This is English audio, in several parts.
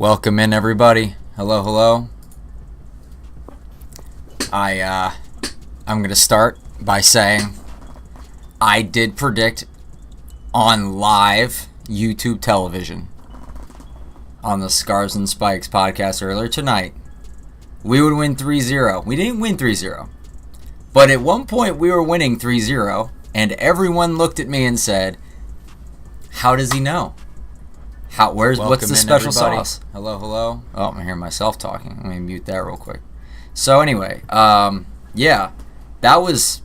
Welcome in, everybody. Hello, hello. I'm going to start by saying I did predict on live YouTube television on the Scars and Spikes podcast earlier tonight we would win 3-0. We didn't win 3-0. But at one point we were winning 3-0 and everyone looked at me and said, "How does he know? What's the special sauce?" Hello, hello. Oh, I'm hearing myself talking. Let me mute that real quick. So anyway, yeah, that was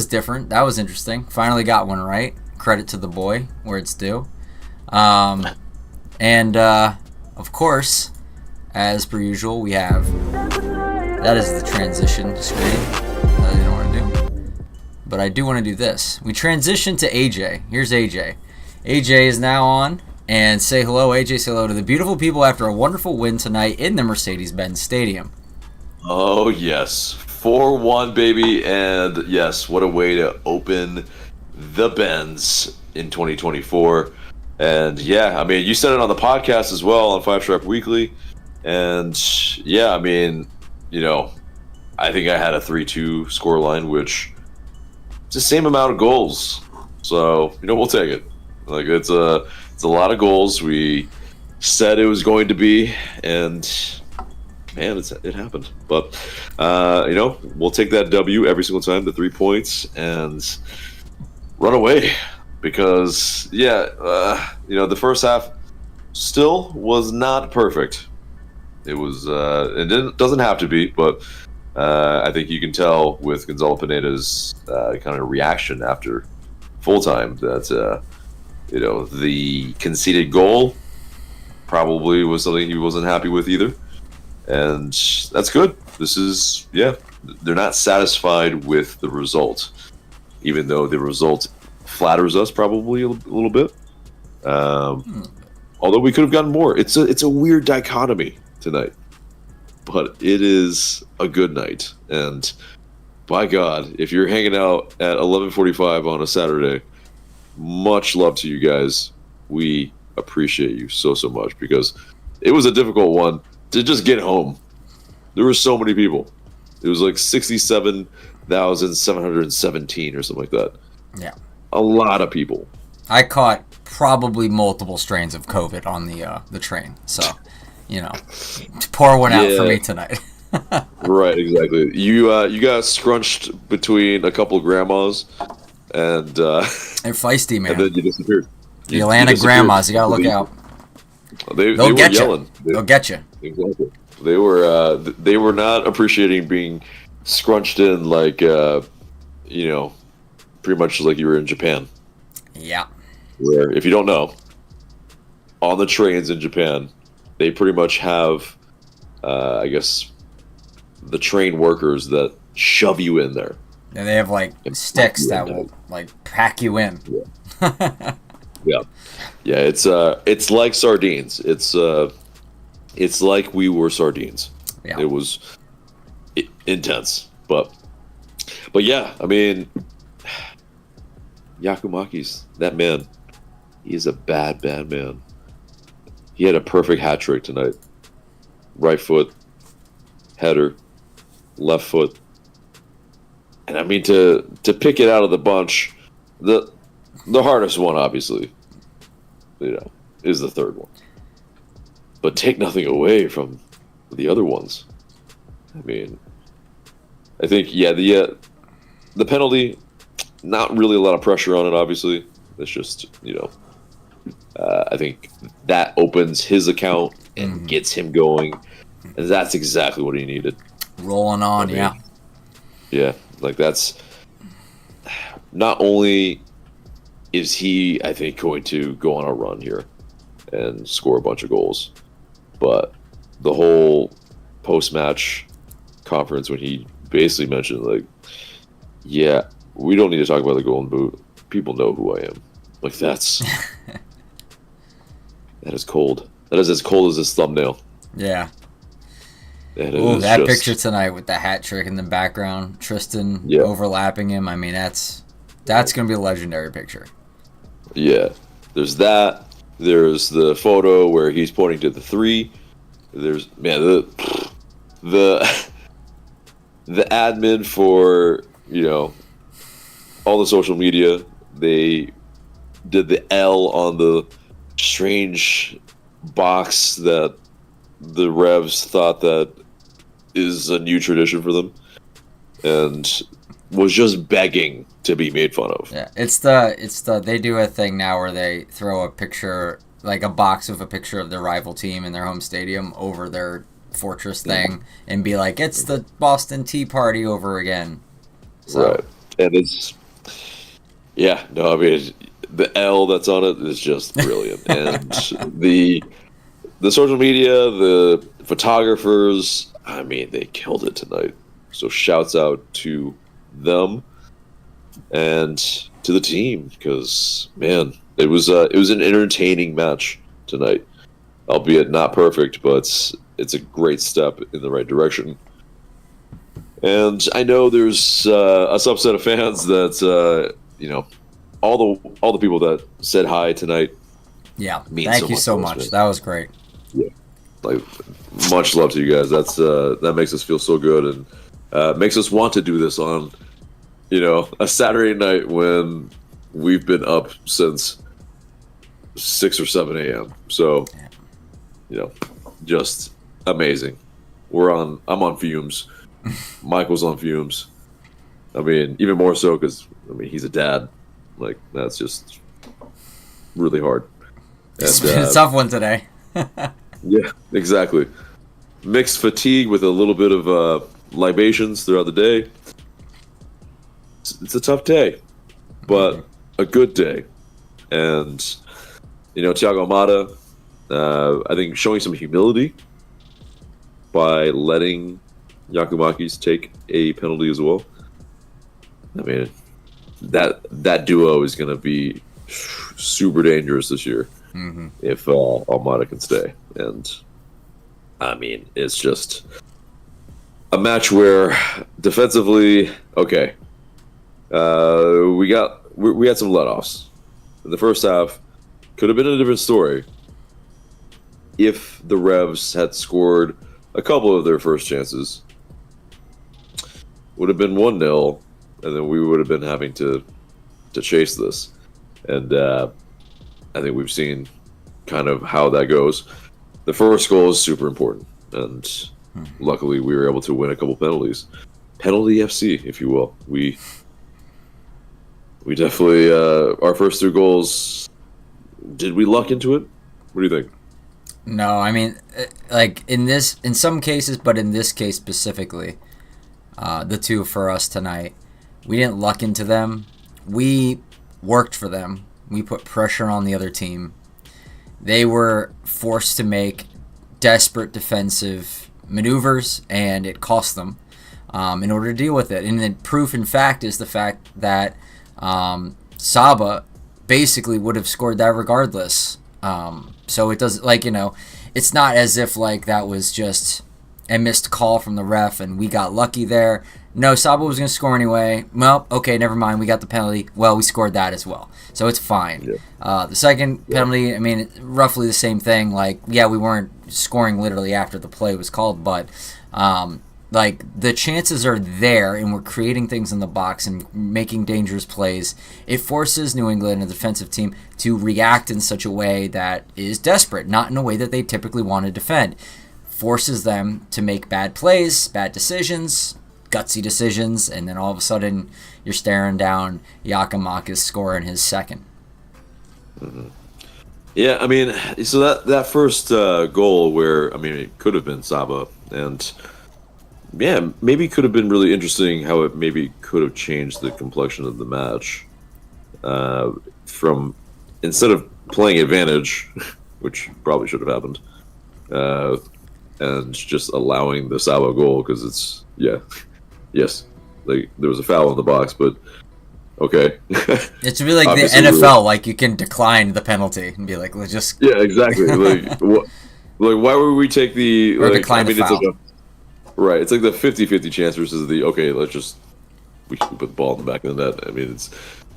different. That was interesting. Finally got one right. Credit to the boy where it's due. And of course, as per usual, we have that is the transition screen that I didn't want to do, but I do want to do this. We transition to AJ. Here's AJ. AJ is now on. And say hello, AJ, say hello to the beautiful people after a wonderful win tonight in the Mercedes-Benz Stadium. Oh, yes. 4-1, baby. And, yes, what a way to open the Benz in 2024. And, yeah, I mean, you said it on the podcast as well on 5 Sharp Weekly. And, yeah, I mean, you know, I think I had a 3-2 scoreline, which is the same amount of goals. So, you know, we'll take it. Like, it's a lot of goals. We said it was going to be, and man, it happened. But you know, we'll take that W every single time, the 3 points, and run away. Because yeah, you know, the first half still was not perfect. It was. It doesn't have to be, but I think you can tell with Gonzalo Pineda's kind of reaction after full time that. You know, the conceded goal probably was something he wasn't happy with either. And that's good. This is, yeah, they're not satisfied with the result, even though the result flatters us probably a little bit. Although we could have gotten more. It's a weird dichotomy tonight. But it is a good night. And by God, if you're hanging out at 11:45 on a Saturday, much love to you guys. We appreciate you so much because it was a difficult one to just get home. There were so many people. It was like 67,717 or something like that. Yeah. A lot of people. I caught probably multiple strains of COVID on the train. So, you know, pour one out for me tonight. Right, exactly. You got scrunched between a couple of grandmas. And they're feisty, man. And then you disappeared. The Atlanta grandmas, you gotta look out. They'll get were yelling. They'll get you. Exactly. They were not appreciating being scrunched in like you know, pretty much like you were in Japan. Yeah. Where, if you don't know, on the trains in Japan, they pretty much have, I guess, the train workers that shove you in there. And they have like sticks that will like pack you in. Yeah. Yeah. It's like sardines. It's like we were sardines. Yeah. It was intense, but yeah. I mean, Giakoumakīs, that man, he is a bad man. He had a perfect hat trick tonight. Right foot, header, left foot. And I mean, to pick it out of the bunch, the hardest one, obviously, you know, is the third one. But take nothing away from the other ones. I mean, I think, yeah, the penalty, not really a lot of pressure on it, obviously. It's just, you know, I think that opens his account and gets him going. And that's exactly what he needed. Rolling on, I mean, yeah. Yeah. Like, that's not only is he, I think, going to go on a run here and score a bunch of goals, but the whole post-match conference when he basically mentioned, like, yeah, we don't need to talk about the golden boot. People know who I am. Like, that's that is cold. That is as cold as his thumbnail. Yeah. Oh, that picture tonight with the hat trick in the background, Tristan overlapping him. I mean, that's going to be a legendary picture. Yeah, there's that. There's the photo where he's pointing to the 3. There's the the admin for all the social media. They did the L on the strange box that the Revs thought that is a new tradition for them, and was just begging to be made fun of. Yeah, it's the they do a thing now where they throw a picture, like a box with a picture of their rival team in their home stadium over their fortress thing, and be like, it's the Boston Tea Party over again. So. Right, and it's I mean, the L that's on it is just brilliant, and the social media, the photographers, I mean, they killed it tonight. So shouts out to them and to the team, because man, it was an entertaining match tonight, albeit not perfect, but it's a great step in the right direction. And I know there's a subset of fans that all the people that said hi tonight. Yeah, thank you so much. That was great. Yeah, like much love to you guys. That makes us feel so good, and makes us want to do this on a Saturday night when we've been up since 6 or 7 a.m. So just amazing. I'm on fumes. Michael's on fumes. I mean, even more so because he's a dad. Like, that's just really hard. It's been a tough one today. Yeah, exactly. Mixed fatigue with a little bit of libations throughout the day. It's a tough day, but a good day. And Thiago Almada, I think showing some humility by letting Giakoumakís take a penalty as well. I mean, that duo is going to be super dangerous this year if Almada can stay. And I mean, it's just a match where defensively, okay, we had some let-offs in the first half. Could have been a different story if the Revs had scored a couple of their first chances. Would have been 1-0, and then we would have been having to chase this. And I think we've seen kind of how that goes. The first goal is super important, and luckily we were able to win a couple penalties. Penalty FC, if you will. We definitely, our first 2 goals, did we luck into it? What do you think? No, I mean, like in some cases, but in this case specifically, the 2 for us tonight, we didn't luck into them. We worked for them. We put pressure on the other team. They were forced to make desperate defensive maneuvers, and it cost them in order to deal with it. And the proof, in fact, is the fact that Saba basically would have scored that regardless. So it doesn't, it's not as if that was just a missed call from the ref and we got lucky there. No, Saba was going to score anyway. Well, okay, never mind. We got the penalty. Well, we scored that as well. So it's fine. Yeah. The second penalty, I mean, roughly the same thing. We weren't scoring literally after the play was called, but the chances are there, and we're creating things in the box and making dangerous plays. It forces New England, a defensive team, to react in such a way that is desperate, not in a way that they typically want to defend. Forces them to make bad plays, bad decisions, gutsy decisions, and then all of a sudden you're staring down Giakoumakīs scoring his second. Mm-hmm. Yeah, I mean, so that first goal where, I mean, it could have been Saba, and yeah, maybe could have been really interesting how it maybe could have changed the complexion of the match. From instead of playing advantage, which probably should have happened, and just allowing the Saba goal because yes, there was a foul in the box, but okay. It's really like the NFL, you can decline the penalty and be like, let's just exactly. Why would we take the or decline the foul? Right, it's like the 50-50 chance versus the, okay, let's just we put the ball in the back of the net. I mean,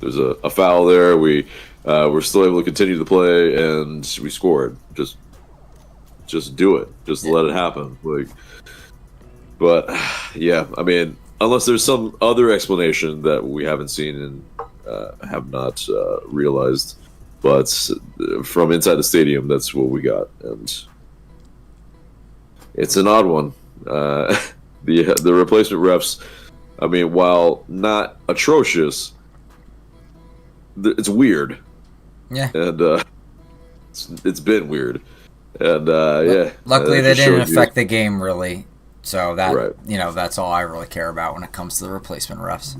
there's a foul there. We're still able to continue the play, and we scored. Just do it. Just let it happen. But yeah, I mean, unless there's some other explanation that we haven't seen and have not realized, but from inside the stadium, that's what we got, and it's an odd one. The replacement refs, I mean, while not atrocious, it's weird. Yeah, and it's been weird, and yeah. Luckily, they didn't affect the game really. So that right. That's all I really care about when it comes to the replacement refs.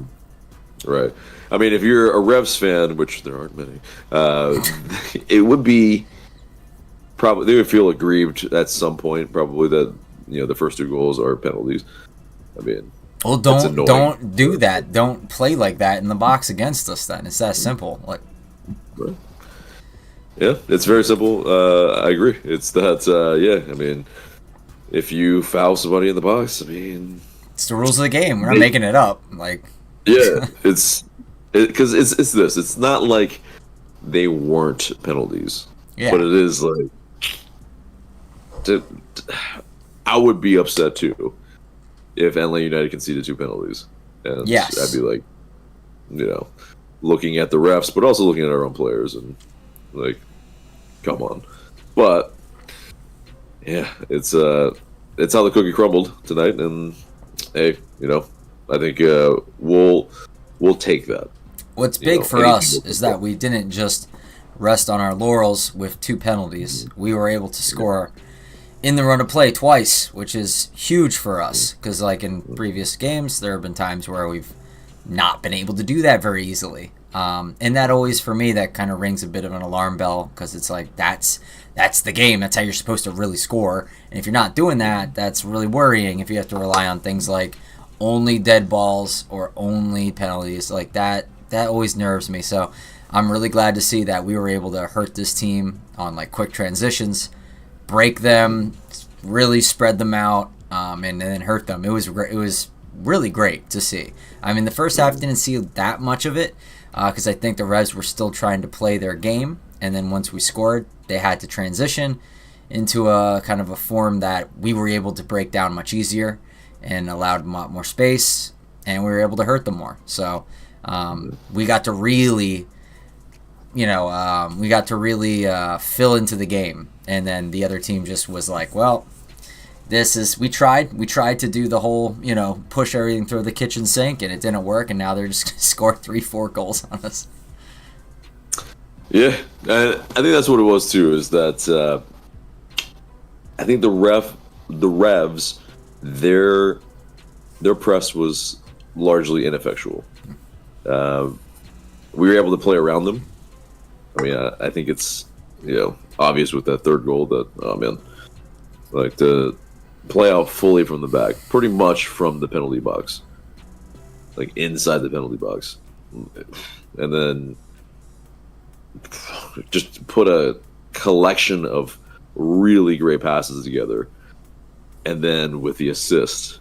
Right. I mean, if you're a Revs fan, which there aren't many, it would be probably they would feel aggrieved at some point, probably that the first 2 goals are penalties. I mean, well, don't do that. Don't play like that in the box against us. Then it's that simple. Like, right. Yeah, it's very simple. I agree. It's that. Yeah, I mean. If you foul somebody in the box, I mean, it's the rules of the game. We're not making it up. Like, yeah, because it's this. It's not like they weren't penalties, but it is like I would be upset too if Atlanta United conceded 2 penalties, and I'd be like, looking at the refs, but also looking at our own players and like, come on, but. Yeah, it's how the cookie crumbled tonight, and hey, I think we'll take that. What's big for us is that we didn't just rest on our laurels with 2 penalties. We were able to score in the run of play twice, which is huge for us. Because like in previous games, there have been times where we've not been able to do that very easily. And that always, for me, that kind of rings a bit of an alarm bell, because it's like that's the game. That's how you're supposed to really score. And if you're not doing that, that's really worrying. If you have to rely on things like only dead balls or only penalties, like that always nerves me. So I'm really glad to see that we were able to hurt this team on like quick transitions, break them, really spread them out, and then hurt them. It was really great to see. I mean, the first half didn't see that much of it, because I think the Revs were still trying to play their game, and then once we scored, they had to transition into a kind of a form that we were able to break down much easier and allowed them a lot more space, and we were able to hurt them more. So we got to really, fill into the game, and then the other team just was like, well, we tried to do the whole, push everything through the kitchen sink, and it didn't work, and now they're just going to score 3-4 goals on us. Yeah, I think that's what it was too, is that I think the Revs, their press was largely ineffectual. We were able to play around them. I mean, I think it's, obvious with that 3rd goal that, oh man, like the play out fully from the back, pretty much from the penalty box, like inside the penalty box, and then just put a collection of really great passes together, and then with the assist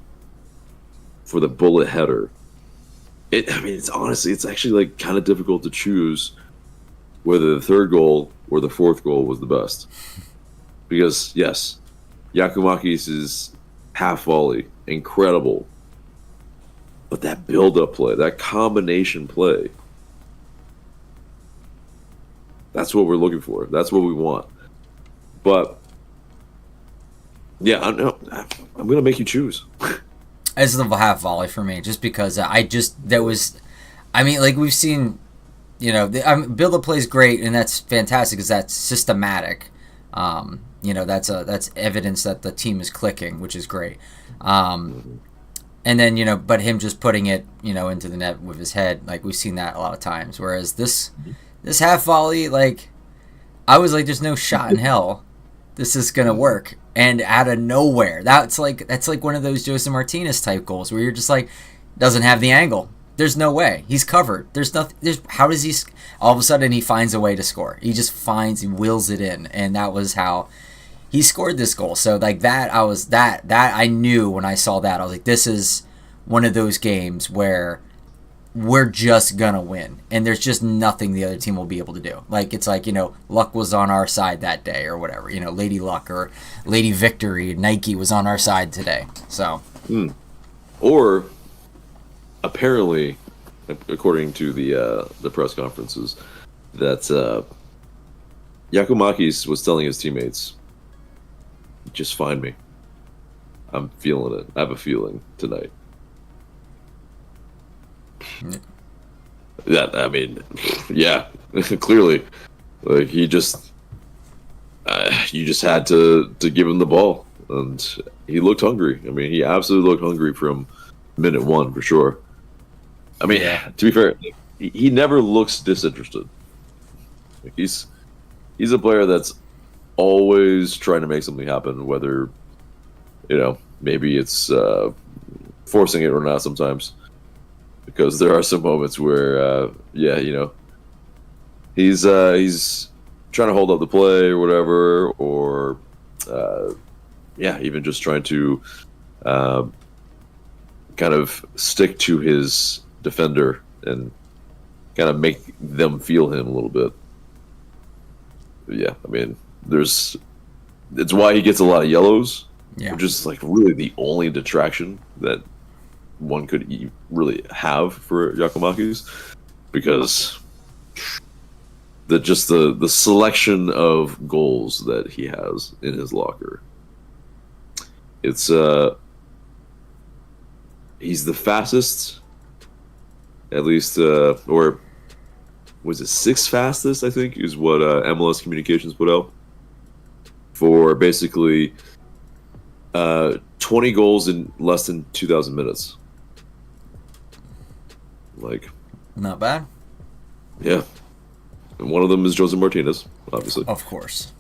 for the bullet header. It's actually like kind of difficult to choose whether the 3rd goal or the 4th goal was the best, because yes, Giakoumakīs' half volley, incredible. But that build-up play, that combination play, that's what we're looking for. That's what we want. But yeah, I'm going to make you choose. It's the half volley for me, just because we've seen, build-up play is great, and that's fantastic because that's systematic. That's evidence that the team is clicking, which is great. And then, but him just putting it, into the net with his head, like we've seen that a lot of times. Whereas this half volley, like, I was like, there's no shot in hell this is going to work. And out of nowhere, that's like one of those Jose Martinez type goals where you're just like, doesn't have the angle. There's no way. He's covered. There's nothing. How does he? All of a sudden, he finds a way to score. He wills it in, and that was how he scored this goal. So like that, I knew when I saw that, I was like, this is one of those games where we're just gonna win, and there's just nothing the other team will be able to do. Like, it's like, luck was on our side that day or whatever. Lady Luck or Lady Victory, Nike was on our side today. So, or apparently, according to the press conferences, that Giakoumakīs was telling his teammates, "Just find me. I'm feeling it. I have a feeling tonight." Yeah, I mean, yeah, clearly, like you just had to give him the ball, and he looked hungry. I mean, he absolutely looked hungry from minute one for sure. I mean, to be fair, he never looks disinterested. Like he's a player that's always trying to make something happen, whether maybe it's forcing it or not sometimes. Because there are some moments where, he's trying to hold up the play or whatever, or even just trying to kind of stick to his defender and kind of make them feel him a little bit. Yeah, I mean, it's why he gets a lot of yellows, which is like really the only detraction that one could really have for Giakoumakīs, because the selection of goals that he has in his locker, it's he's the fastest, at least, or was it sixth fastest, I think, is what MLS Communications put out, for basically 20 goals in less than 2,000 minutes. Like, not bad. Yeah. And one of them is Jose Martinez, obviously. Of course.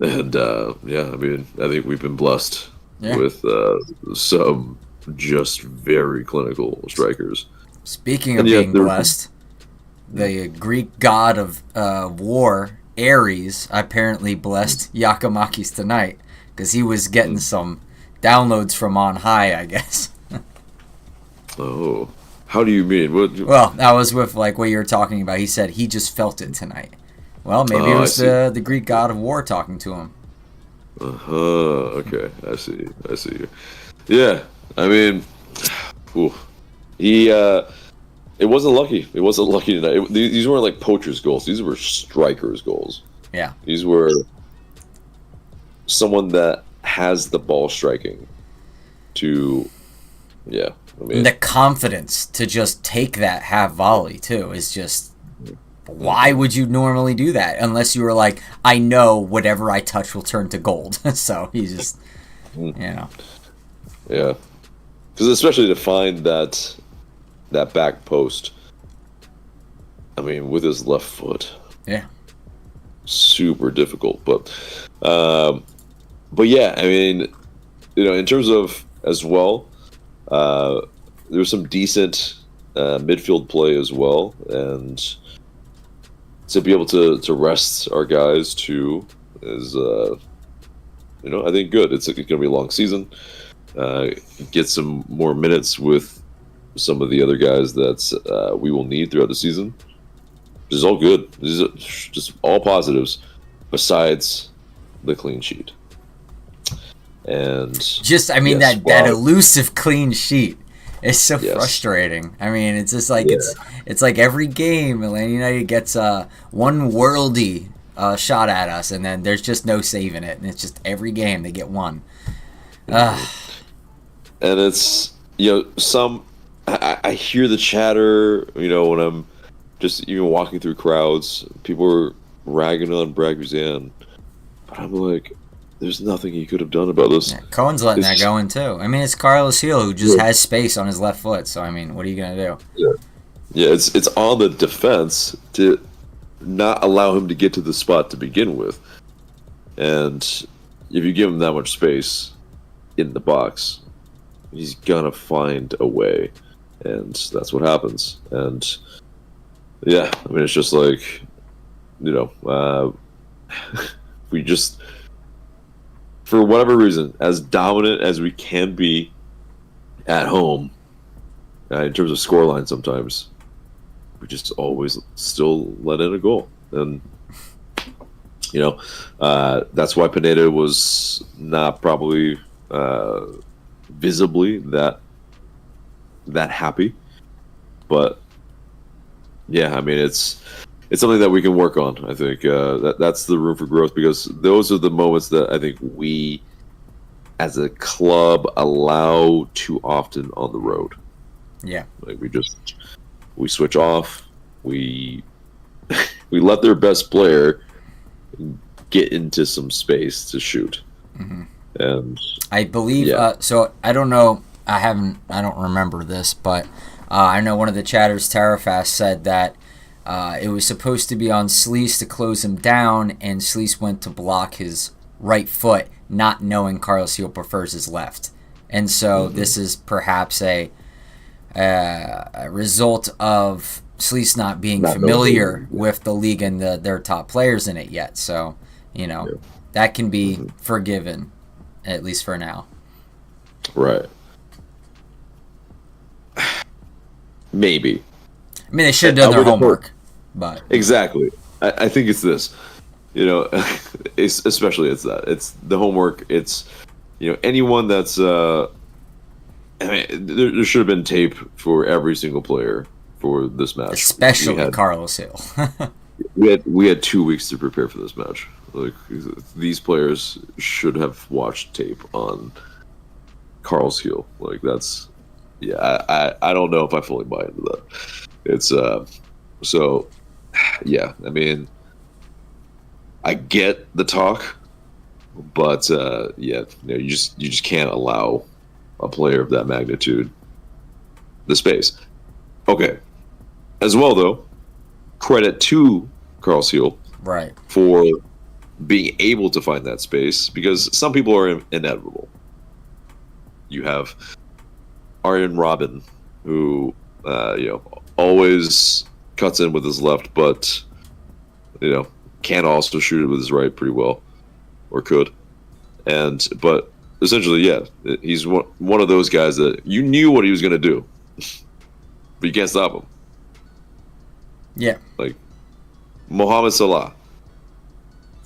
And, I mean, I think we've been blessed with some just very clinical strikers. Speaking of being blessed, the Greek god of war, Ares, apparently blessed Giakoumakīs tonight, because he was getting some downloads from on high, I guess. Oh. How do you mean? Well, that was with like what you were talking about. He said he just felt it tonight. Well, maybe it was the Greek god of war talking to him. Okay, I see. Yeah, I mean, he it wasn't lucky. It wasn't lucky tonight. These weren't like poachers' goals. These were strikers' goals. Yeah, these were someone that has the ball striking to, I mean, the confidence to just take that half volley too is just, why would you normally do that unless you were like, I know whatever I touch will turn to gold. So he just, yeah, because especially to find that back post, I mean, with his left foot, super difficult. But yeah, I mean, in terms of as well, there was some decent midfield play as well, and to be able to rest our guys too is, I think good. It's going to be a long season. Get some more minutes with some of the other guys that we will need throughout the season. This is all good. This is just all positives, besides the clean sheet. And just, I mean, that elusive clean sheet is so frustrating. I mean, it's just like it's like every game Atlanta United gets one worldy shot at us, and then there's just no saving it, and it's just every game they get one. And it's I hear the chatter when I'm just even walking through crowds, people are ragging on Braguzan, but I'm like, there's nothing he could have done about this. Yeah, Cohen's letting that go in too. I mean, it's Carlos Heel who just has space on his left foot. So I mean, what are you gonna do? Yeah, it's on the defense to not allow him to get to the spot to begin with, and if you give him that much space in the box, he's gonna find a way, and that's what happens. And I mean, it's just like, we just, for whatever reason, as dominant as we can be at home, in terms of scoreline, sometimes we just always still let in a goal, and that's why Pineda was not probably visibly that happy. But yeah, I mean, it's something that we can work on. I think that's the room for growth, because those are the moments that I think we, as a club, allow too often on the road. Yeah, like we switch off. We let their best player get into some space to shoot. Mm-hmm. And I believe so. I don't know. I don't remember this, but I know one of the chatters, Terrafast, said that it was supposed to be on Sleece to close him down, and Sleece went to block his right foot, not knowing Carlos Gil prefers his left. And so this is perhaps a result of Sleece not being familiar with the league and their top players in it yet. So, that can be forgiven, at least for now. Right. Maybe. I mean, they should have done their homework. But exactly. I think it's this. Especially it's the homework. It's, anyone that's... there should have been tape for every single player for this match. Especially Carlos Gil. we had 2 weeks to prepare for this match. Like, these players should have watched tape on Carlos Gil. Like, that's... Yeah, I don't know if I fully buy into that. It's so yeah, I mean, I get the talk, but you just can't allow a player of that magnitude the space. Okay. As well, though, credit to Carlos Gil, right, for being able to find that space, because some people are inevitable. You have Arjen Robben, who always cuts in with his left, but can also shoot it with his right pretty well, or could. But essentially, yeah, he's one of those guys that you knew what he was going to do, but you can't stop him. Yeah, like Mohamed Salah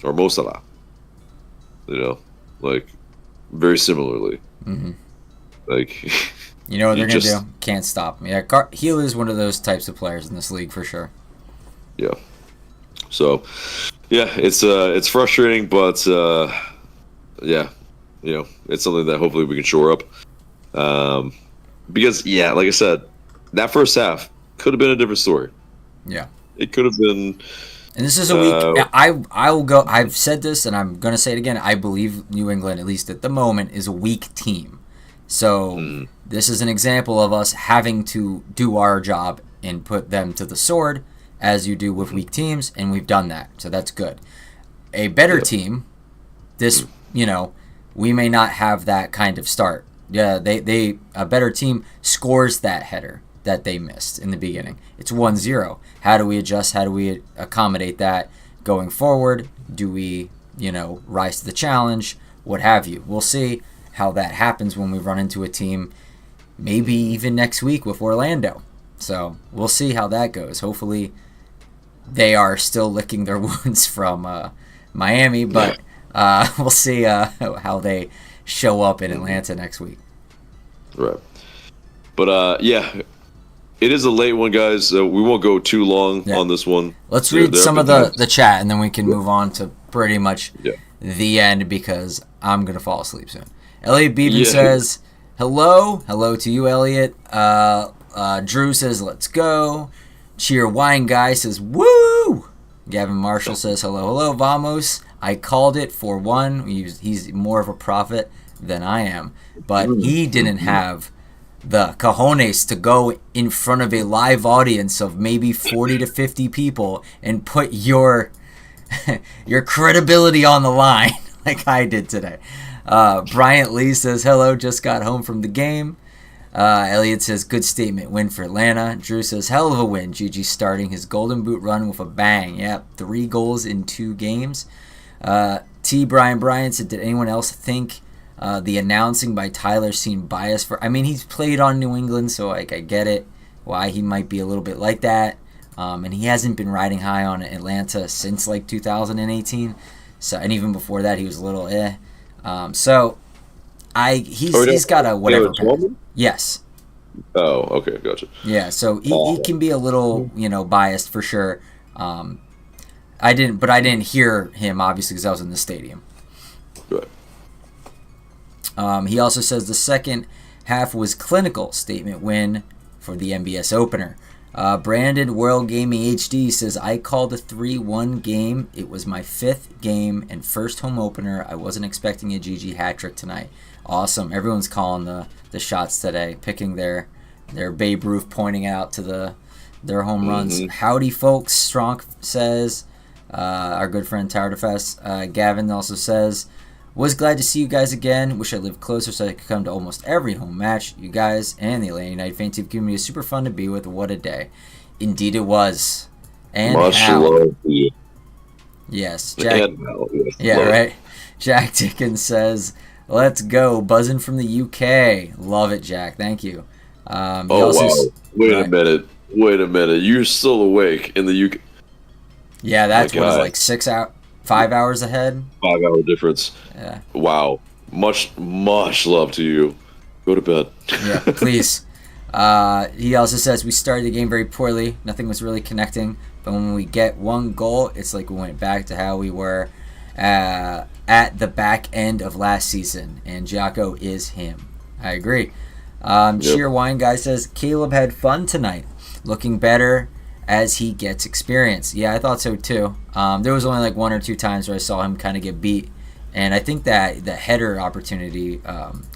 or Mo Salah, like very similarly. Mm-hmm. Like. You know what they're going to do? Can't stop him. Yeah, Gil is one of those types of players in this league for sure. Yeah. So, yeah, it's frustrating, but yeah, it's something that hopefully we can shore up. Because, yeah, like I said, that first half could have been a different story. Yeah. It could have been. And this is a week. I will go. I've said this, and I'm going to say it again. I believe New England, at least at the moment, is a weak team. So this is an example of us having to do our job and put them to the sword, as you do with weak teams, and we've done that. So that's good. A better team, we may not have that kind of start. Yeah, a better team scores that header that they missed in the beginning. It's 1-0. How do we adjust? How do we accommodate that going forward? Do we, rise to the challenge? What have you? We'll see how that happens when we run into a team, maybe even next week with Orlando. So we'll see how that goes. Hopefully they are still licking their wounds from Miami, but we'll see how they show up in Atlanta next week. Right. But yeah, it is a late one, guys. We won't go too long on this one. Let's read some of the chat, and then we can move on to pretty much the end, because I'm going to fall asleep soon. Elliot Beeben says, hello. Hello to you, Elliot. Drew says, let's go. Cheer Wine Guy says, woo! Gavin Marshall says, hello. Vamos. I called it 4-1. He's more of a prophet than I am. But he didn't have the cojones to go in front of a live audience of maybe 40 to 50 people and put your credibility on the line like I did today. Bryant Lee says, hello, just got home from the game. Elliot says, good statement, win for Atlanta. Drew says, hell of a win. Gigi starting his Golden Boot run with a bang. Yep, 3 goals in 2 games. Brian said, did anyone else think The announcing by Tyler seemed biased for. I mean, he's played on New England, so like I get it why he might be a little bit like that. And he hasn't been riding high on Atlanta since like 2018. So, and even before that, he was a little So he's got a whatever. Yes. Oh, okay, gotcha. Yeah, so he can be a little, biased for sure. I didn't hear him obviously because I was in the stadium. Right. He also says the second half was clinical. Statement win for the MBS opener. Brandon World Gaming HD says, I called a 3-1 game. It was my 5th game and first home opener. I wasn't expecting a GG hat trick tonight. Awesome. Everyone's calling the shots today, picking their Babe Ruth, pointing out to their home runs. Howdy, folks. Strong says, our good friend Tower Defense. Gavin also says, was glad to see you guys again. Wish I lived closer so I could come to almost every home match. You guys and the Atlanta United fan team community is super fun to be with. What a day. Indeed it was. And much how. love to you. Yes. Jack, yes, yeah, love. right. Jack Dickens says, let's go. Buzzing from the UK. Love it, Jack. Thank you. Wow. Wait a minute. You're still awake in the UK. Yeah, that's what is like 5 hours ahead. 5 hour difference. Yeah. Wow. Much love to you. Go to bed. Yeah, please. He also says we started the game very poorly. Nothing was really connecting. But when we get one goal, it's like we went back to how we were at the back end of last season. And Giaco is him. I agree. Cheer Wine Guy says Caleb had fun tonight. Looking better as he gets experience. Yeah, I thought so too. There was only like 1 or 2 times where I saw him kind of get beat. And I think that the header opportunity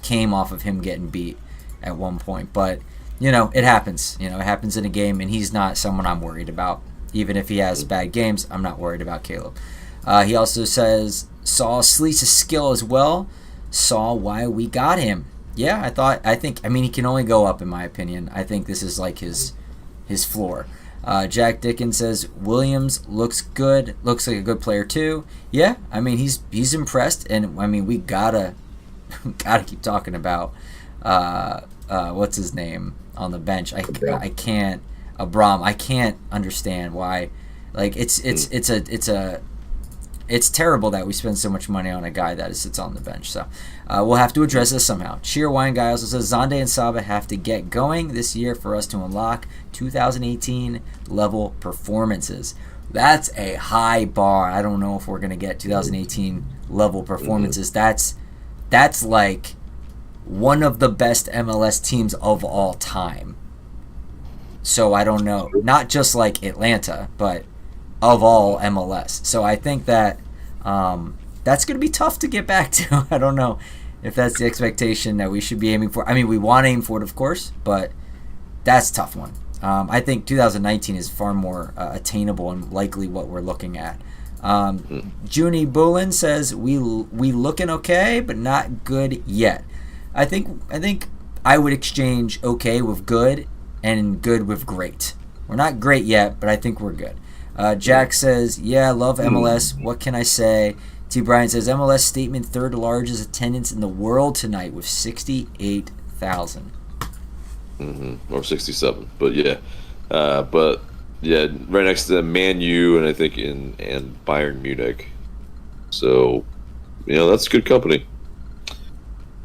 came off of him getting beat at one point. But, it happens. It happens in a game, and he's not someone I'm worried about. Even if he has bad games, I'm not worried about Caleb. He also says, saw Sleece's skill as well. Saw why we got him. Yeah, I think he can only go up in my opinion. I think this is like his floor. Jack Dickens says Williams looks good, looks like a good player too. Yeah, he's impressed, and we gotta keep talking about what's his name on the bench. I can't Abram. I can't understand why. Like it's terrible that we spend so much money on a guy that sits on the bench. So we'll have to address this somehow. Cheer Wine Guy also says Zonde and Saba have to get going this year for us to unlock 2018 level performances. That's a high bar. I don't know if we're gonna get 2018 level performances. That's like one of the best MLS teams of all time. So I don't know. Not just like Atlanta, but of all MLS. So I think that that's going to be tough to get back to. I don't know if that's the expectation that we should be aiming for. We want to aim for it, of course, but that's a tough one. I think 2019 is far more attainable and likely what we're looking at. Junie Bullen says we looking okay, but not good yet. I think I would exchange okay with good and good with great. We're not great yet, but I think we're good. Jack says, yeah, love MLS. What can I say? T. Bryan says, MLS statement third largest attendance in the world tonight with 68,000. Or 67. But yeah. Right next to them, Man U and I think and Bayern Munich. So, that's good company.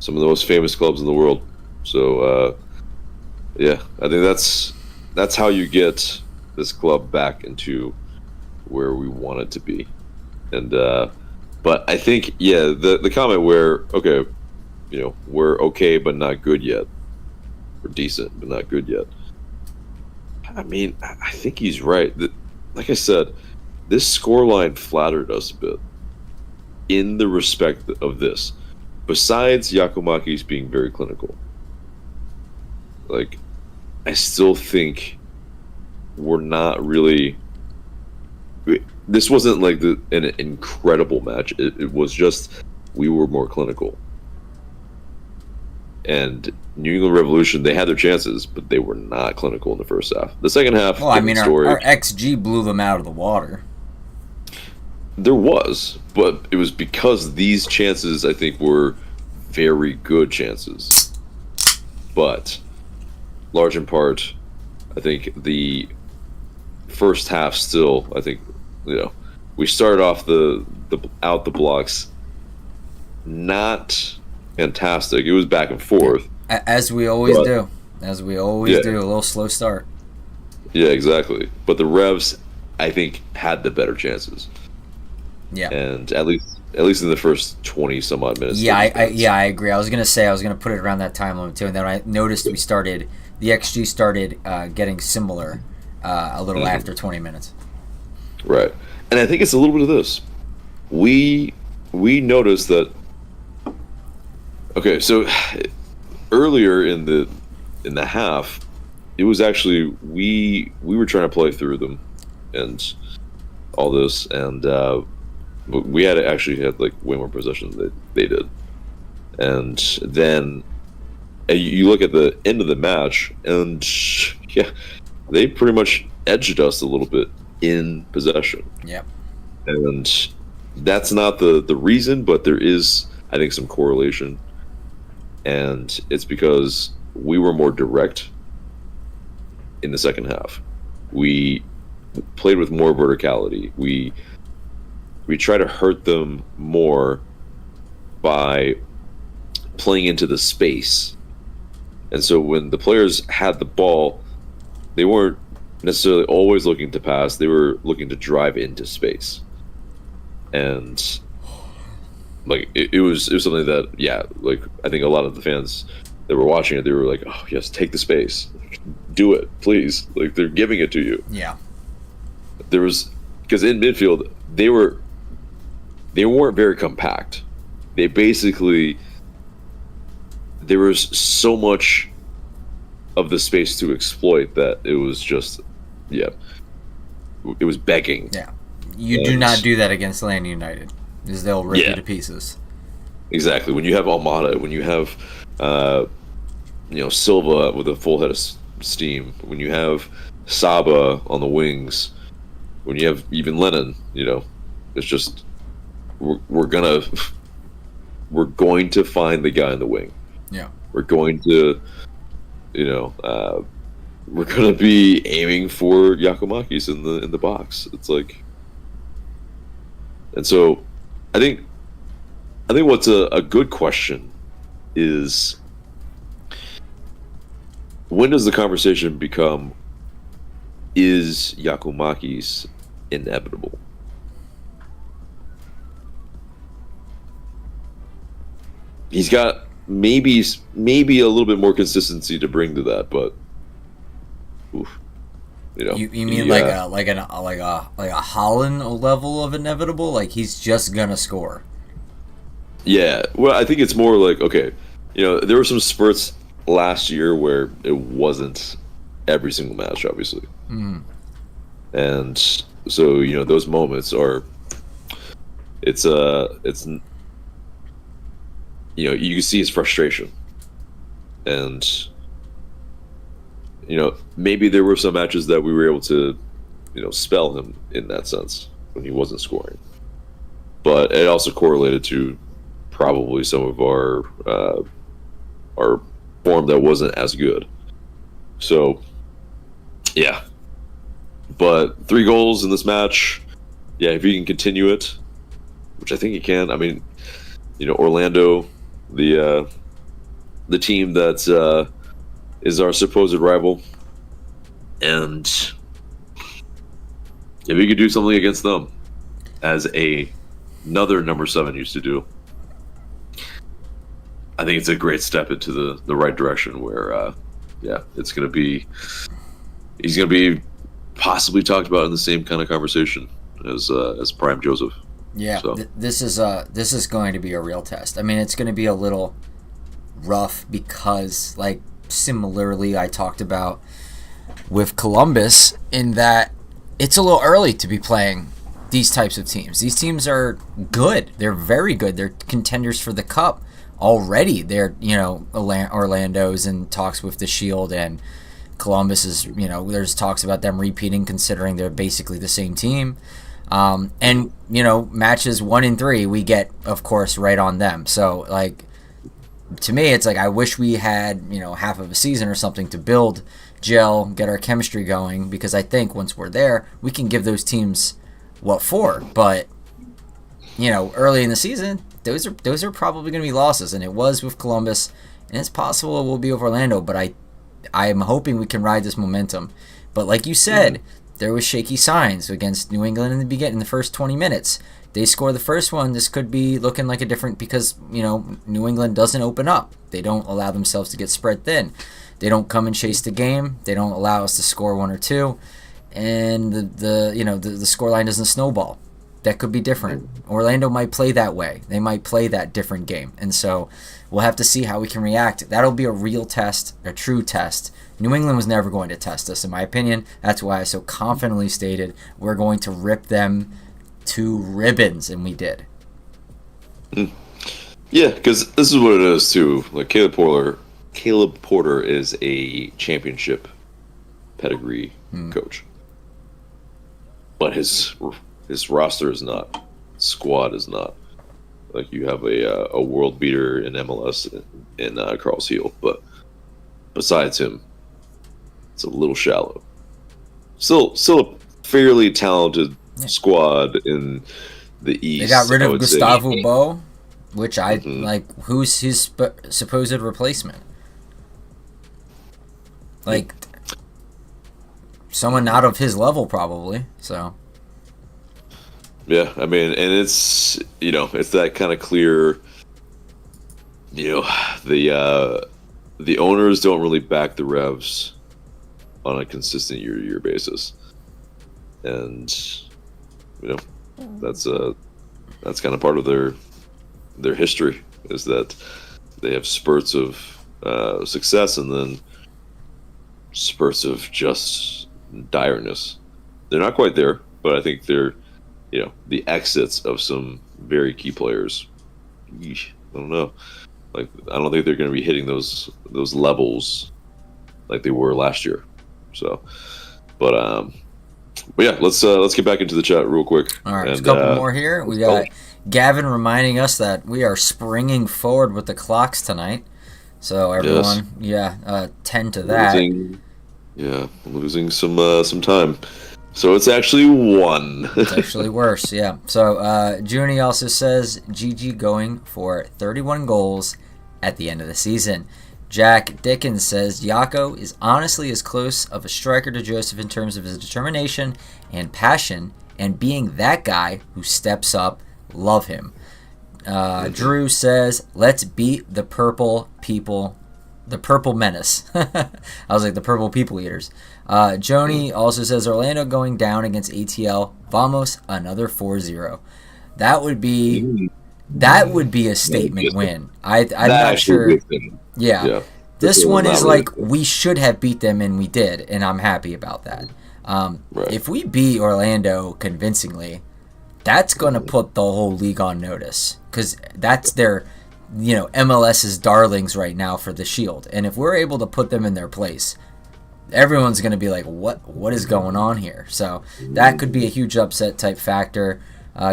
Some of the most famous clubs in the world. So, I think that's how you get this club back into where we want it to be. And but I think the comment where we're okay but not good yet, or decent but not good yet, I think he's right. Like I said, this scoreline flattered us a bit in the respect of this, besides Giakoumakīs being very clinical. Like, I still think we're not really. This wasn't like an incredible match. It was just we were more clinical. And New England Revolution, they had their chances, but they were not clinical in the first half. The second half, well, our XG blew them out of the water. There was, but it was because these chances, I think, were very good chances. But large in part, I think the first half still, I think, we started off the out the blocks not fantastic. It was back and forth. As we always do. As we always do. A little slow start. Yeah, exactly. But the Revs, I think, had the better chances. Yeah. And at least in the first 20 some odd minutes. Yeah, I agree. I was gonna put it around that time limit too, and then I noticed the XG started getting similar a little after 20 minutes. Right. And I think it's a little bit of this. We noticed that. Okay, so earlier in the half, it was actually we were trying to play through them and all this, and we had like way more possession than they did. And then you look at the end of the match, and yeah, they pretty much edged us a little bit in possession. Yep. And that's not the reason, but there is, I think, some correlation. And it's because we were more direct in the second half. We played with more verticality. We try to hurt them more by playing into the space. And so when the players had the ball, they weren't necessarily always looking to pass. They were looking to drive into space. And like it was something that, yeah, like I think a lot of the fans that were watching it, they were like, oh yes, take the space, do it, please. Like they're giving it to you. Yeah. There was, because in midfield they weren't very compact. They basically, there was so much of the space to exploit that it was just, yeah, it was begging. Yeah. You do not do that against Land United, because they'll rip you to pieces. Exactly. When you have Almada, when you have Silva with a full head of steam, when you have Saba on the wings, when you have even Lennon, it's just we're going to find the guy in the wing. Yeah. We're going to we're going to be aiming for Giakoumakīs in the box. It's like, and so I think what's a good question is, when does the conversation become, is Giakoumakīs inevitable? He's got maybe a little bit more consistency to bring to that, but you mean like a Holland level of inevitable? Like he's just gonna score? Yeah. Well, I think it's more like, okay, there were some spurts last year where it wasn't every single match, obviously. Mm. And so those moments are, it's you can see his frustration, and maybe there were some matches that we were able to spell him in that sense when he wasn't scoring, but it also correlated to probably some of our form that wasn't as good. So yeah, but 3 goals in this match, yeah, if he can continue it, which I think he can. I mean, Orlando, the team that is our supposed rival, and if he could do something against them, as another number 7 used to do, I think it's a great step into the right direction. Where he's going to be possibly talked about in the same kind of conversation as Prime Joseph. Yeah, so. This is going to be a real test. I mean, it's going to be a little rough because, like, similarly I talked about with Columbus, in that it's a little early to be playing these types of teams. These teams are good. They're very good. They're contenders for the Cup already. They're, Orlando's in talks with the Shield, and Columbus is, there's talks about them repeating, considering they're basically the same team. And matches 1 and 3 we get, of course, right on them. So like to me, it's like I wish we had, half of a season or something to build, gel, get our chemistry going, because I think once we're there, we can give those teams what for. But, early in the season, those are probably going to be losses, and it was with Columbus, and it's possible it will be with Orlando, but I'm hoping we can ride this momentum. But like you said, there was shaky signs against New England in the first 20 minutes. They score the first one, this could be looking like a different, because, New England doesn't open up. They don't allow themselves to get spread thin. They don't come and chase the game. They don't allow us to score one or two. And the scoreline doesn't snowball. That could be different. Orlando might play that way. They might play that different game. And so we'll have to see how we can react. That'll be a real test, a true test. New England was never going to test us, in my opinion. That's why I so confidently stated we're going to rip them to ribbons, and we did. Yeah, because this is what it is too. Like Caleb Porter is a championship pedigree coach, but his roster is not. Squad is not. Like you have a world beater in MLS in Carl Heel, but besides him, it's a little shallow. Still a fairly talented squad in the East. They got rid of Gustavo Bo, which I like. Who's his supposed replacement? Like someone out of his level, probably. So yeah, I mean, and it's it's that kind of clear. The owners don't really back the Revs on a consistent year-to-year basis, and that's kind of part of their history, is that they have spurts of success and then spurts of just direness. They're not quite there, but I think they're the exits of some very key players. I don't know. Like I don't think they're going to be hitting those levels like they were last year. So, but yeah, let's get back into the chat real quick. All right, there's a couple more here. We got Gavin reminding us that we are springing forward with the clocks tonight. So everyone, 10 to that. Losing some time. So it's actually 1. It's actually worse, yeah. So Junie also says GG going for 31 goals at the end of the season. Jack Dickens says Giaco is honestly as close of a striker to Joseph in terms of his determination and passion and being that guy who steps up. Love him. Drew says, let's beat the purple people, the purple menace. I was like, the purple people eaters. Joni also says Orlando going down against ATL. Vamos, another 4-0. That would be a statement win. I'm not sure. Yeah. This one is like, we should have beat them, and we did, and I'm happy about that. If we beat Orlando convincingly, that's going to put the whole league on notice, because that's their, MLS's darlings right now for the Shield. And if we're able to put them in their place, everyone's going to be like, what is going on here? So that could be a huge upset type factor.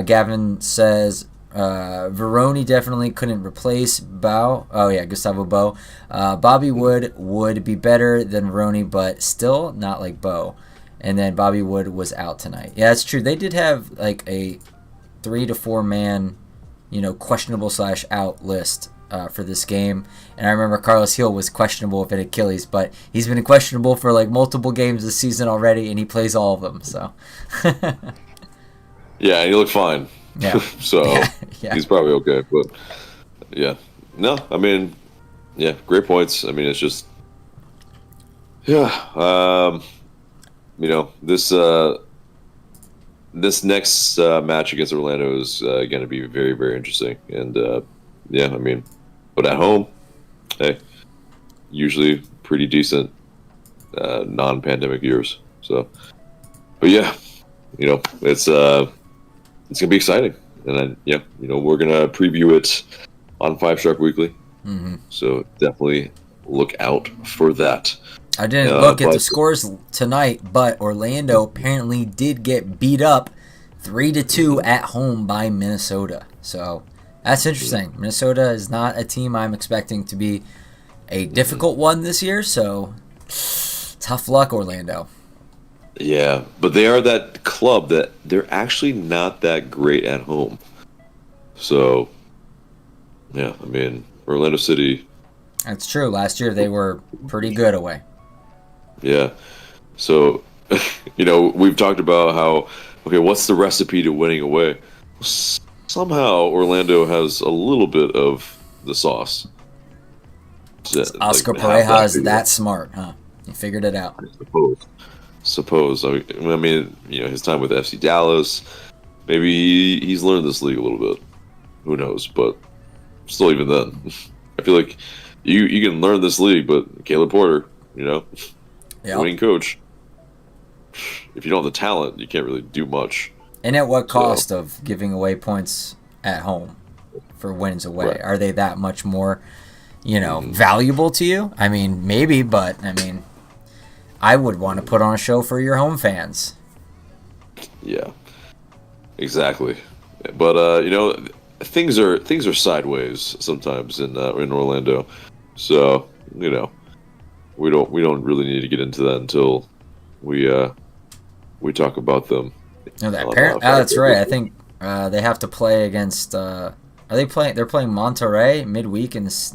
Gavin says Veroni definitely couldn't replace Bo. Oh yeah, Gustavo Bo. Bobby Wood would be better than Veroni, but still not like Bo. And then Bobby Wood was out tonight. Yeah, that's true. They did have like a 3 to 4 man, questionable / out list for this game. And I remember Carlos Hill was questionable with an Achilles, but he's been questionable for like multiple games this season already, and he plays all of them. So yeah, he looked fine. Yeah. So yeah. He's probably okay. But yeah, no, I mean, yeah, great points. I mean, it's just this next match against Orlando is going to be very, very interesting. And I mean, but at home, hey, usually pretty decent non-pandemic years. So, but yeah, it's going to be exciting. And then, we're going to preview it on 5 Shark Weekly. Mm-hmm. So definitely look out for that. I didn't look at the scores tonight, but Orlando apparently did get beat up 3-2 at home by Minnesota. So That's interesting. Minnesota is not a team I'm expecting to be a difficult one this year, so tough luck, Orlando. Yeah, but they are that club that they're actually not that great at home. So, yeah, I mean, Orlando City. That's true. Last year they were pretty good away. Yeah. So, we've talked about how, okay, what's the recipe to winning away? Somehow Orlando has a little bit of the sauce. Oscar Pareja is that smart, huh? He figured it out. I suppose. I mean, his time with FC Dallas, maybe he's learned this league a little bit. Who knows? But still, even then, I feel like you can learn this league, but Caleb Porter, winning coach. If you don't have the talent, you can't really do much. And at what cost of giving away points at home for wins away? Right. Are they that much more, valuable to you? I mean, maybe, but I mean, I would want to put on a show for your home fans. Yeah, exactly. But things are sideways sometimes in Orlando, so we don't really need to get into that until we talk about them. No, that's right. I think they have to play against. Are they playing? They're playing Monterrey midweek in this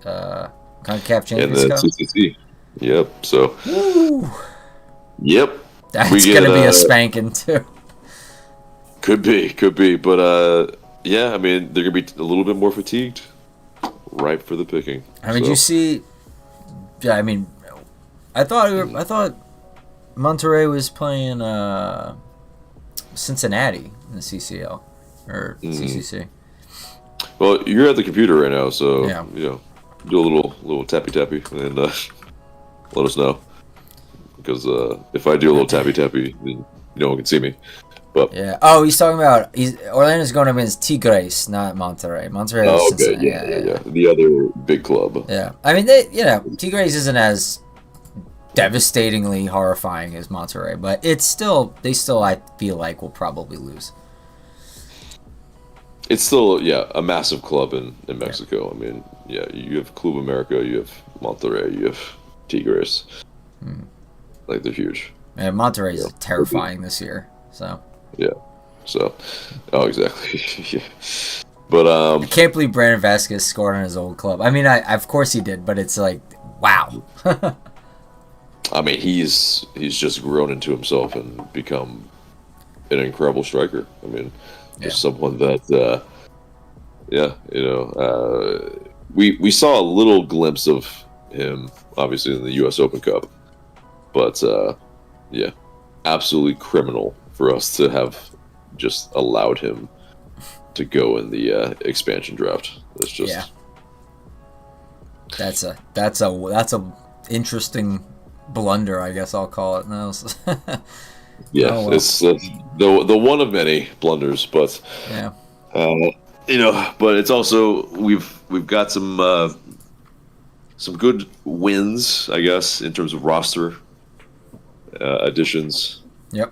CONCACAF Champions Cup. CCC. Yep. So. Woo. Yep. That's gonna be a spanking too. Could be, but yeah. I mean, they're gonna be a little bit more fatigued, ripe for the picking. I mean, you see. Yeah, I mean, I thought Monterrey was playing Cincinnati in the CCL or CCC. Well, you're at the computer right now, so do a little tappy and let us know, because if I do a little tappy, then no one can see me. But yeah. Oh, he's talking about Orlando's going up against Tigres, not Monterrey. Monterrey is Cincinnati. Yeah. The other big club. Yeah, I mean, Tigres isn't as devastatingly horrifying as Monterrey, but they still I feel like will probably lose. It's still a massive club in Mexico. I mean, you have Club America, you have Monterrey, you have Tigres. Like, they're huge. Yeah, Monterrey is terrifying this year. So. Yeah. So. Oh, exactly. Yeah. But I can't believe Brandon Vasquez scored on his old club. I mean, of course he did, but it's like, wow. I mean, he's just grown into himself and become an incredible striker. I mean, just someone that, we saw a little glimpse of him, obviously, in the U.S. Open Cup. But, absolutely criminal for us to have just allowed him to go in the expansion draft. It's just that's a interesting blunder, I guess I'll call it. No. It's the one of many blunders, but but it's also we've got some good wins, I guess, in terms of roster additions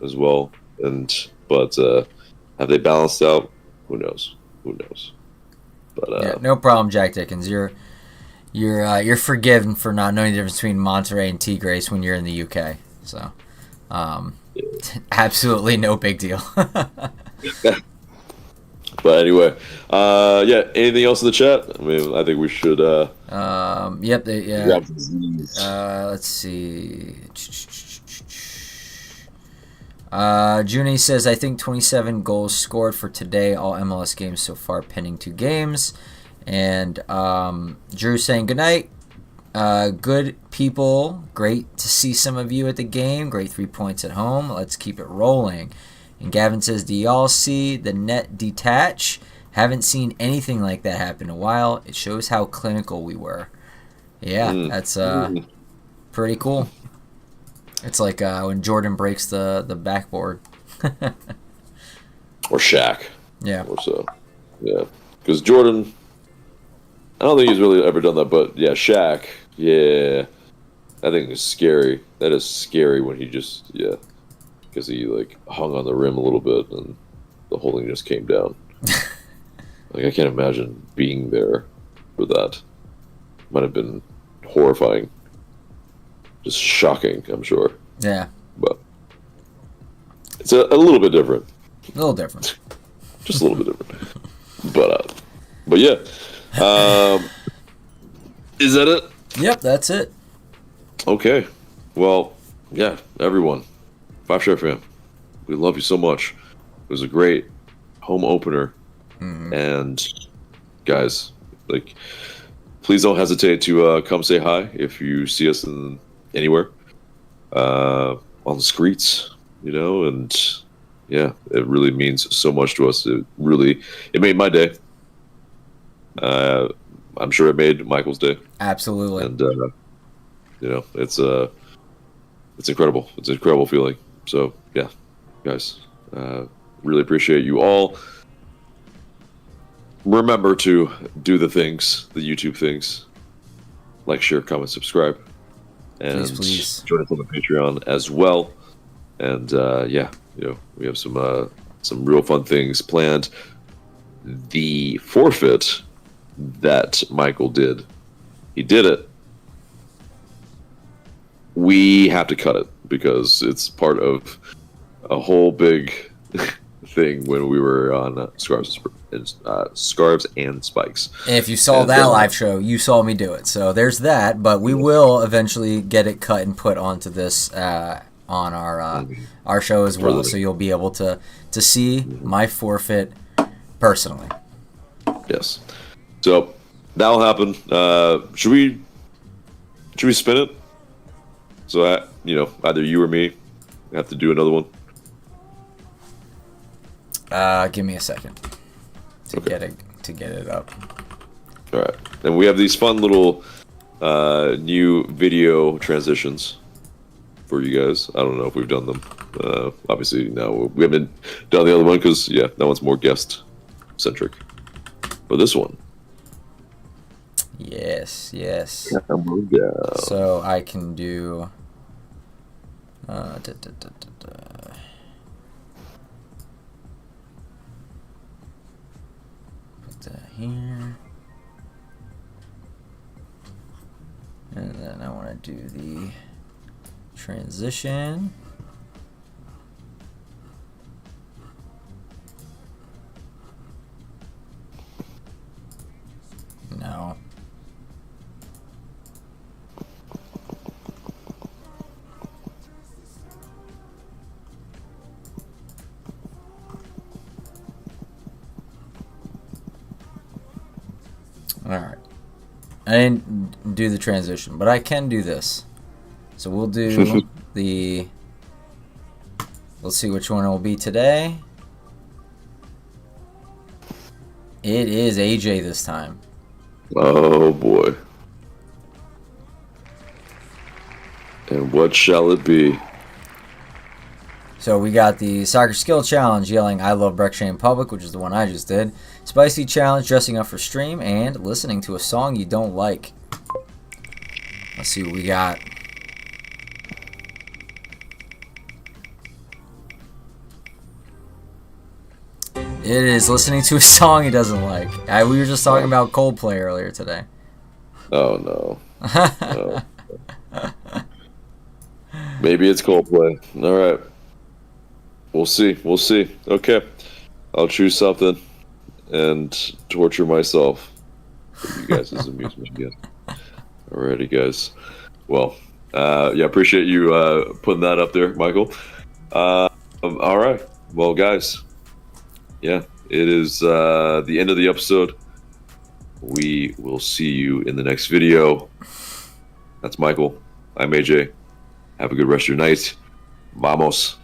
as well, but have they balanced out? Who knows? But no problem, Jack Dickens. You're forgiven for not knowing the difference between Monterrey and Tigres when you're in the UK. So, absolutely no big deal. But anyway, anything else in the chat? I mean, I think we should. Let's see. Junie says, I think 27 goals scored for today, all MLS games so far, pending 2 games. And Drew saying, good night. Good people. Great to see some of you at the game. Great 3 points at home. Let's keep it rolling. And Gavin says, do y'all see the net detach? Haven't seen anything like that happen in a while. It shows how clinical we were. Yeah, that's pretty cool. It's like when Jordan breaks the backboard. Or Shaq. Yeah. Or so. Yeah. Because Jordan, I don't think he's really ever done that, but yeah, Shaq, I think it's scary. That is scary when he just, because he like hung on the rim a little bit and the whole thing just came down. Like, I can't imagine being there for that. Might have been horrifying. Just shocking, I'm sure. Yeah. But it's a little bit different. A little different. Just a little bit different. But yeah. Is that it? Yep, that's it. Okay. Well, yeah, everyone. 5 Share Fam. We love you so much. It was a great home opener. And guys, like, please don't hesitate to come say hi if you see us anywhere on the streets, you know. And yeah, it really means so much to us. It made my day. I'm sure it made Michael's day. Absolutely. And you know, it's incredible. It's an incredible feeling. So yeah, guys, really appreciate you all. Remember to do the things, the YouTube things, like, share, comment, subscribe, and please. Join us on the Patreon as well. And yeah, you know, we have some real fun things planned. The forfeit that Michael did, he did it. We have to cut it because it's part of a whole big thing when we were on Scarves and Spikes. And if you saw that live show, you saw me do it. So there's that. But we will eventually get it cut and put onto this on our show as well. So you'll be able to see my forfeit personally. Yes. So that'll happen. Should we spin it? So you know, either you or me have to do another one. Give me a second to get it up. All right, and we have these fun little new video transitions for you guys. I don't know if we've done them. Obviously, no, we haven't done the other one because yeah, that one's more guest centric. But this one, yes. Yeah. So I can do. Put that here. And then I want to do the transition. No. Alright. I didn't do the transition, but I can do this. So we'll do the... Let's see which one it will be today. It is AJ this time. Oh boy. And what shall it be? So we got the Soccer Skill Challenge, yelling I love Breck Shane Public, which is the one I just did. Spicy Challenge, dressing up for stream, and listening to a song you don't like. Let's see what we got. It is listening to a song he doesn't like. We were just talking about Coldplay earlier today. Oh no. No. Maybe it's Coldplay. All right. We'll see. We'll see. Okay. I'll choose something and torture myself for you guys' amusement again. Alrighty, guys. Well, yeah, appreciate you putting that up there, Michael. All right. Well, guys. Yeah, it is the end of the episode. We will see you in the next video. That's Michael. I'm AJ. Have a good rest of your night. Vamos.